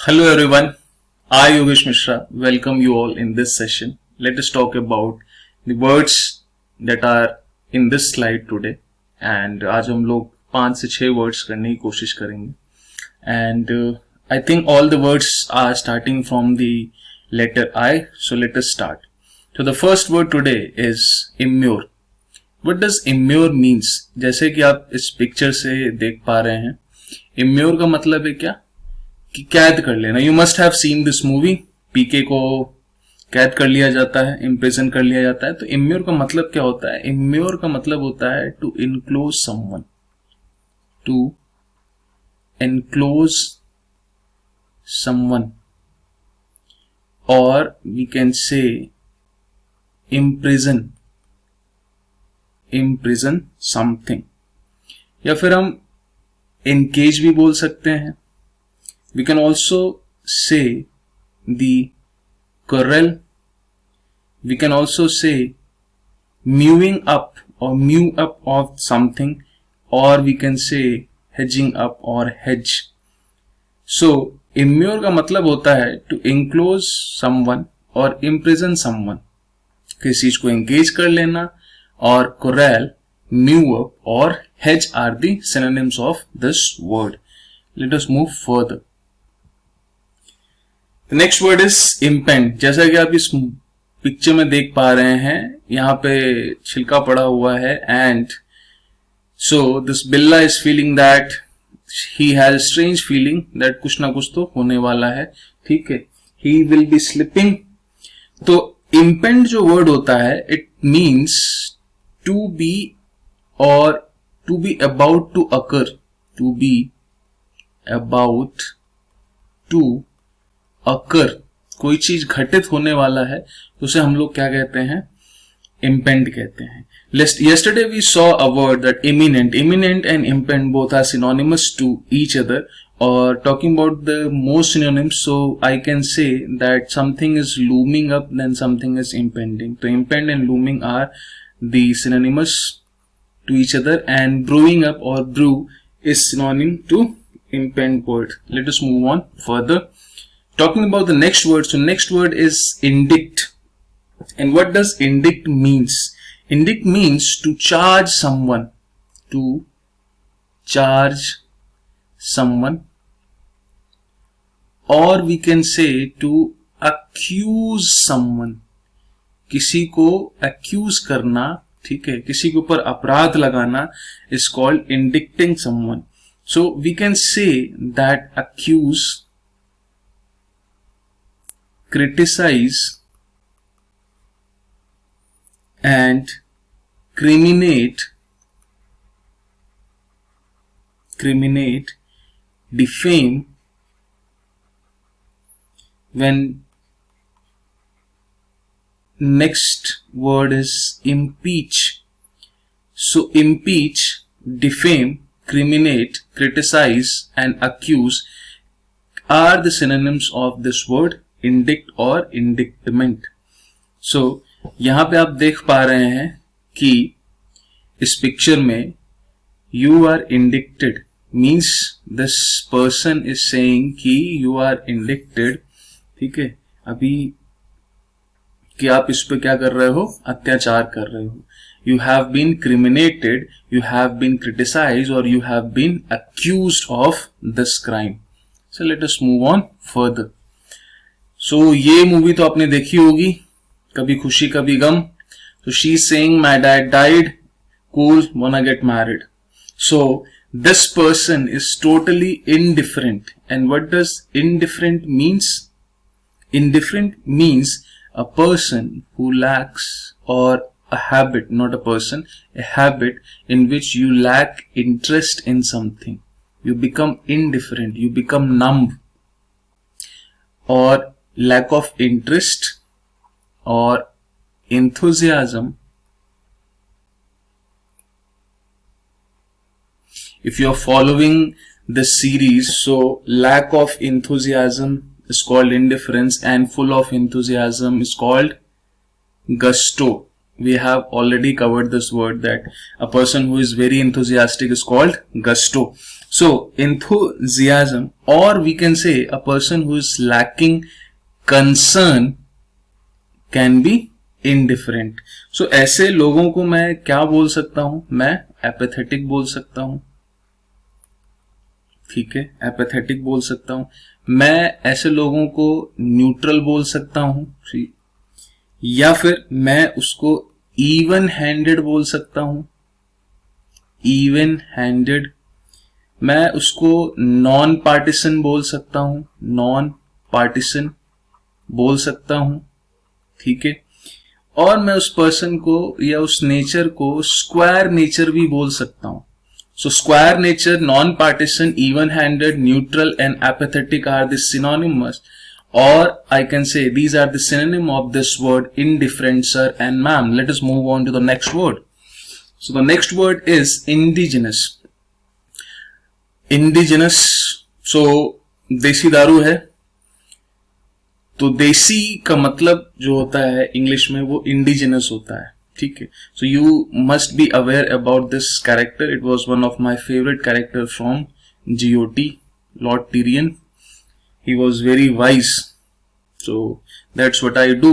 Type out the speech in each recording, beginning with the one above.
Hello everyone, I Yogesh Mishra welcome you all in this session. Let us talk about the words that are in this slide today and आज हम लोग 5 से 6 words करने की कोशिश करेंगे and I think all the words are starting from the letter I, so let us start. So the first word today is immure. What does immure means? जैसे कि आप इस पिक्चर से देख पा रहे हैं, immure का मतलब है क्या कि कैद कर लेना. You must have seen this movie. PK को कैद कर लिया जाता है, इम्प्रिजन कर लिया जाता है. तो इम्योर का मतलब क्या होता है? इम्योर का मतलब होता है to enclose someone, to enclose someone, और we can say imprison something, या फिर हम एनकेज भी बोल सकते हैं. We can also say the corral. We can also say mewing up or mew up of something, or we can say hedging up or hedge. So immure का मतलब होता है to enclose someone और imprison someone. किसी चीज को engage कर लेना, और corral, mew up और hedge are the synonyms of this word. Let us move further. The next word is impend. जैसा कि आप इस पिक्चर में देख पा रहे हैं, यहाँ पे छिलका पड़ा हुआ है, and so this बिल्ला is feeling that he has a strange feeling that कुछ ना कुछ तो होने वाला है. ठीक है, he will be slipping. तो impend जो वर्ड होता है, it means to be or to be about to occur, to be about to अकर, कोई चीज घटित होने वाला है तो उसे हम लोग क्या कहते हैं? impend कहते हैं. Yesterday we saw a word that imminent and impend both are synonymous to each other, or talking about the most synonyms, so I can say that something is looming up, then something is impending. So impend and looming are the synonymous to each other, and brewing up or brew is synonym to impend word. Let us move on further. Talking about the next word, so next word is indict. And what does indict means? Indict means to charge someone, to charge someone, or we can say to accuse someone. किसी को accuse करना, ठीक है, किसी के ऊपर अपराध लगाना is called indicting someone. So we can say that accuse, criticize and criminate, defame, when next word is impeach. So impeach, defame, criminate, criticize and accuse are the synonyms of this word indict और indictment. So यहां पे आप देख पा रहे हैं कि इस पिक्चर में you are indicted means this person is saying कि you are indicted. ठीक है, अभी कि आप इस पे क्या कर रहे हो? अत्याचार कर रहे हो. You have been criminated, you have been criticized, or you have been accused of this crime. So let us move on further. So ये मूवी तो आपने देखी होगी, कभी खुशी कभी गम. So she's saying my dad died, cool, wanna get married. So this person is totally indifferent. And what does indifferent means? Indifferent means a person who lacks, or a habit, not a person, a habit in which you lack interest in something. You become indifferent, you become numb, or lack of interest or enthusiasm. If you are following this series, so lack of enthusiasm is called indifference, and full of enthusiasm is called gusto. We have already covered this word, that a person who is very enthusiastic is called gusto. So enthusiasm, or we can say a person who is lacking concern can be indifferent. So ऐसे लोगों को मैं क्या बोल सकता हूं? मैं apathetic बोल सकता हूं. ठीक है, एपेथेटिक बोल सकता हूं. मैं ऐसे लोगों को न्यूट्रल बोल सकता हूं, या फिर मैं उसको इवन हैंडेड बोल सकता हूं. Even handed. मैं उसको नॉन पार्टिसन बोल सकता हूं. नॉन पार्टिसन बोल सकता हूं. ठीक है. और मैं उस पर्सन को या उस नेचर को स्क्वायर नेचर भी बोल सकता हूं. So square nature, non-partisan, even-handed, neutral and apathetic are the synonymous, or I can say these are the synonym of this word indifferent, sir and ma'am. Let us move on to the next word. So the next word is indigenous. Indigenous. So देसी दारू है. तो देसी का मतलब जो होता है इंग्लिश में वो इंडिजिनस होता है. ठीक है. So you must be aware about this character. It was one of my favorite character from GOT, Lord Tyrion. He was very wise. So that's what I do.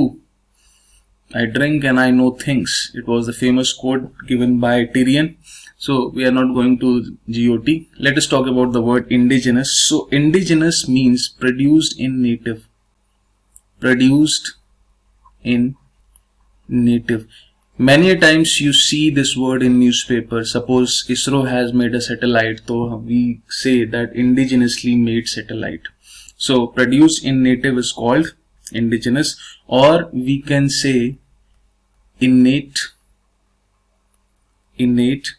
I drink and I know things. It was the famous quote given by Tyrion. So we are not going to GOT. Let us talk about the word indigenous. So indigenous means produced in native. Produced in native. Many times you see this word in newspaper. Suppose ISRO has made a satellite, so we say that indigenously made satellite. So produced in native is called indigenous, or we can say innate. Innate.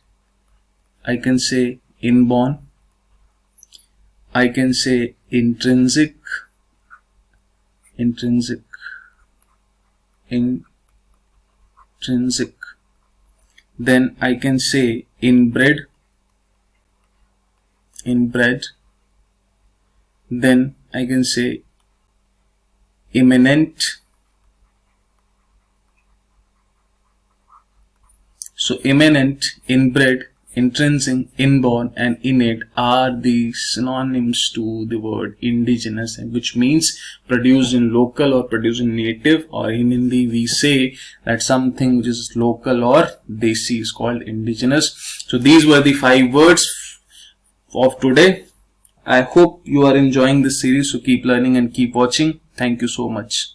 I can say inborn. I can say intrinsic. Intrinsic. Intrinsic. Then I can say inbred. Inbred. Then I can say immanent. So immanent, inbred, intrinsic, inborn and innate are the synonyms to the word indigenous, which means produced in local or produced in native, or in Hindi we say that something which is local or desi is called indigenous. So these were the 5 words of today. I hope you are enjoying this series, so keep learning and keep watching. Thank you so much.